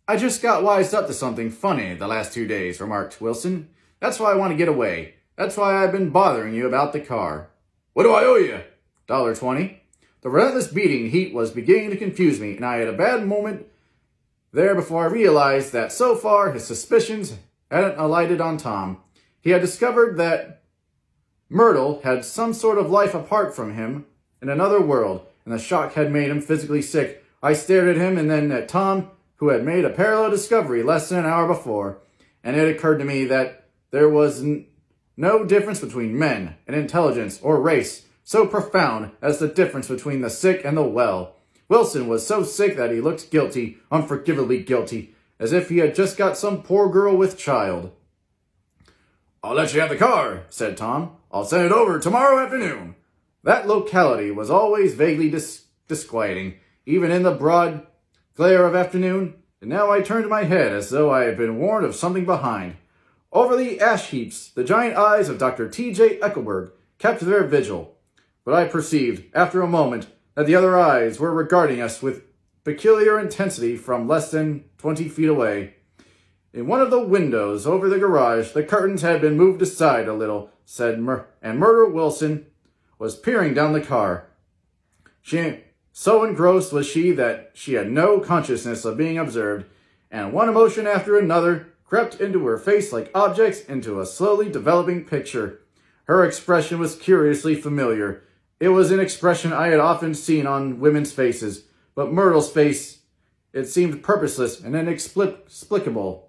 I just got wised up to something funny the last 2 days, remarked Wilson. That's why I want to get away. That's why I've been bothering you about the car. What do I owe you? $1.20. The relentless beating heat was beginning to confuse me, and I had a bad moment there before I realized that so far his suspicions hadn't alighted on Tom. He had discovered that Myrtle had some sort of life apart from him in another world, and the shock had made him physically sick. I stared at him and then at Tom, who had made a parallel discovery less than an hour before, and it occurred to me that there was no difference between men and intelligence or race so profound as the difference between the sick and the well. Wilson was so sick that he looked guilty, unforgivably guilty, as if he had just got some poor girl with child. I'll let you have the car, said Tom. I'll send it over tomorrow afternoon. That locality was always vaguely disquieting, even in the broad glare of afternoon, and now I turned my head as though I had been warned of something behind. Over the ash heaps, the giant eyes of Dr. T.J. Eckelberg kept their vigil, but I perceived, after a moment, that the other eyes were regarding us with peculiar intensity from less than 20 feet away. In one of the windows over the garage, the curtains had been moved aside a little, and Myrtle Wilson was peering down the car. So engrossed was she that she had no consciousness of being observed, and one emotion after another crept into her face like objects into a slowly developing picture. Her expression was curiously familiar. It was an expression I had often seen on women's faces, but Myrtle's face, it seemed purposeless and inexplicable.